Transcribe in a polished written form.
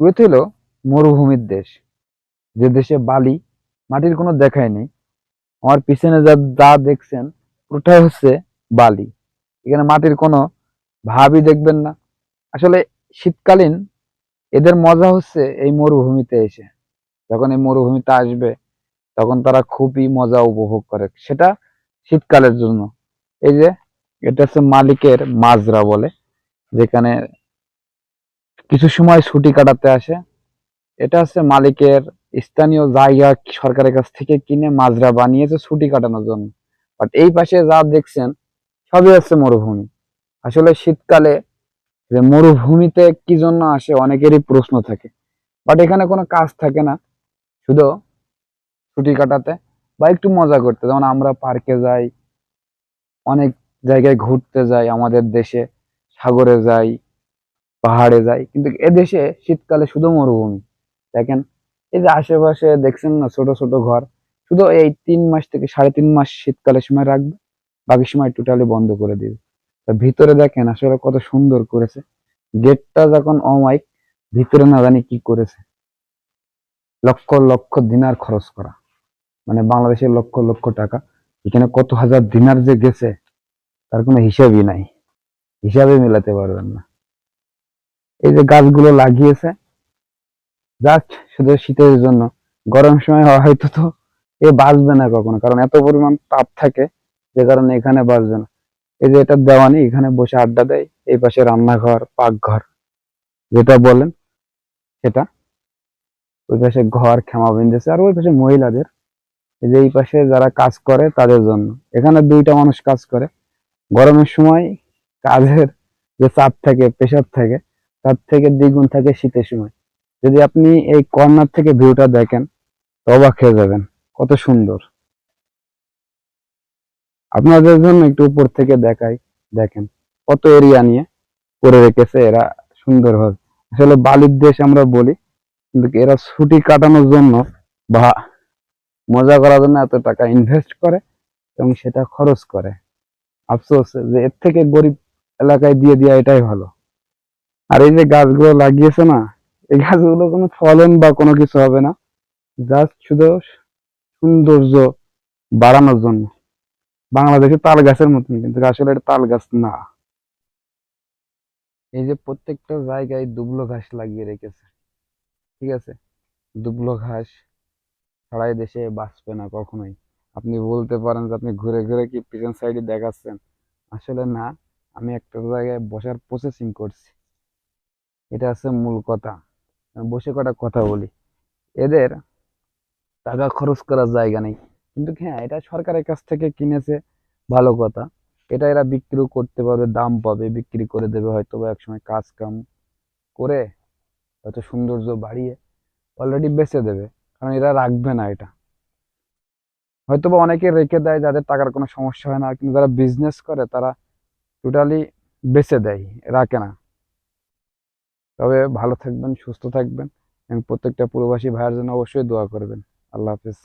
Kuwait হলো মরুভূমির দেশ, যে দেশে বালি মাটির কোনো দেখাই নেই। আমার পিছনে যা যা দেখছেন পুরোটাই হচ্ছে বালি। এখানে মাটির কোনো ভাবই দেখবেন না। আসলে শীতকালীন এদের মজা হচ্ছে এই মরুভূমিতে এসে। যখন এই মরুভূমিতে আসবে তখন তারা খুবই মজা উপভোগ করে, সেটা শীতকালের জন্য। এই যে এটা হচ্ছে মালিকের মাজরা বলে, যেখানে কিছু সময় ছুটি কাটাতে আসে। এটা হচ্ছে মালিকের স্থানীয় জায়গা, সরকারের কাছ থেকে কিনে মাজরা বানিয়েছে ছুটি কাটানোর জন্য। বাট এই পাশে যা দেখছেন সবই হচ্ছে মরুভূমি। আসলে শীতকালে যে মরুভূমিতে কি জন্য আসে অনেকেরই প্রশ্ন থাকে। বাট এখানে কোনো কাজ থাকে না, শুধু ছুটি কাটাতে বা একটু মজা করতে। যেমন আমরা পার্কে যাই, অনেক জায়গায় ঘুরতে যাই আমাদের দেশে, সাগরে যাই, পাহাড়ে যাই, কিন্তু এদেশে শীতকালে শুধু মরুভূমি। দেখেন এই যে আশেপাশে দেখছেন না ছোট ছোট ঘর, শুধু এই 3 মাস থেকে 3.5 মাস শীতকালের সময় রাখবে, বাকি সময় টোটালি বন্ধ করে দিবে। তা ভিতরে দেখেন আসলে কত সুন্দর করেছে। গেটটা যখন অমাইক, ভিতরে না জানি কি করেছে। লক্ষ লক্ষ দিনার খরচ করা, মানে বাংলাদেশের লক্ষ লক্ষ টাকা। এখানে কত হাজার দিনার যে গেছে তার কোনো হিসাবই নাই, হিসাবে মেলাতে পারবেন না। এই যে গাছগুলো লাগিয়েছে জাস্ট শুধু শীতের জন্য, গরম সময় হয়তো তো এ বাঁচবে না কখনো, কারণ এত পরিমাণ তাপ থাকে যে কারণে এখানে বাঁচবে না। এই যে এটা দেওয়ানি, এখানে বসে আড্ডা দেয়। এই পাশে রান্নাঘর, পাকঘর যেটা বলেন সেটা। ওই পাশে ঘর খেমা বিন্দেছে, আর ওই পাশে মহিলাদের। এই যে এই পাশে যারা কাজ করে তাদের জন্য। এখানে 2টা মানুষ কাজ করে। গরমের সময় কাজের যে চাপ থাকে, প্রেশার থাকে, তার থেকে দ্বিগুণ থাকে শীতের সময়। যদি আপনি এই কর্নার থেকে ভিউটা দেখেন তো অবাক হয়ে যাবেন, কত সুন্দর। আপনাদের জন্য একটু উপর থেকে দেখাই, দেখেন কত এরিয়া নিয়ে করে রেখেছে এরা সুন্দরভাবে। আসলে বালির দেশ আমরা বলি, কিন্তু এরা ছুটি কাটানোর জন্য বা মজা করার জন্য এত টাকা ইনভেস্ট করে এবং সেটা খরচ করে। আফসোস যে এর থেকে গরিব এলাকায় দিয়ে দেওয়া এটাই ভালো। আর এই যে গাছগুলো লাগিয়েছে না, এই গাছগুলো কোনো ফলন বা কোনো কিছু হবে না, জাস্ট শুধু সৌন্দর্য বাড়ানোর জন্য। বাংলাদেশে তাল গাছের মতন, কিন্তু আসলে এটা তাল গাছ না। এই যে প্রত্যেকটা জায়গায় দুবলো ঘাস লাগিয়ে রেখেছে, ঠিক আছে? দুবলো ঘাস ছাড়াই দেশে বাঁচবে না কখনোই। আপনি বলতে পারেন যে আপনি ঘুরে ঘুরে কি পিছন সাইডে দেখাচ্ছেন, আসলে না। আমি একটা জায়গায় বসার প্রসেসিং করছি, এটা হচ্ছে মূল কথা। আমি বসে কটা কথা বলি। এদের টাকা খরচ করার জায়গা নেই, কিন্তু হ্যাঁ এটা সরকারের কাছ থেকে কিনেছে, ভালো কথা। এটা এরা বিক্রিও করতে পারবে, দাম পাবে, বিক্রি করে দেবে হয়তো বা একসময় কাজ কাম করে, হয়তো সৌন্দর্য বাড়িয়ে অলরেডি বেচে দেবে। কারণ এরা রাখবে না এটা। হয়তো বা অনেকে রেখে দেয় যাদের টাকার কোনো সমস্যা হয় না, কিন্তু যারা বিজনেস করে তারা টোটালি বেচে দেয়, রাখে না। তবে ভালো থাকবেন, সুস্থ থাকবেন এবং প্রত্যেকটা প্রবাসী ভাইয়ের জন্য অবশ্যই দোয়া করবেন। আল্লাহ হাফেজ।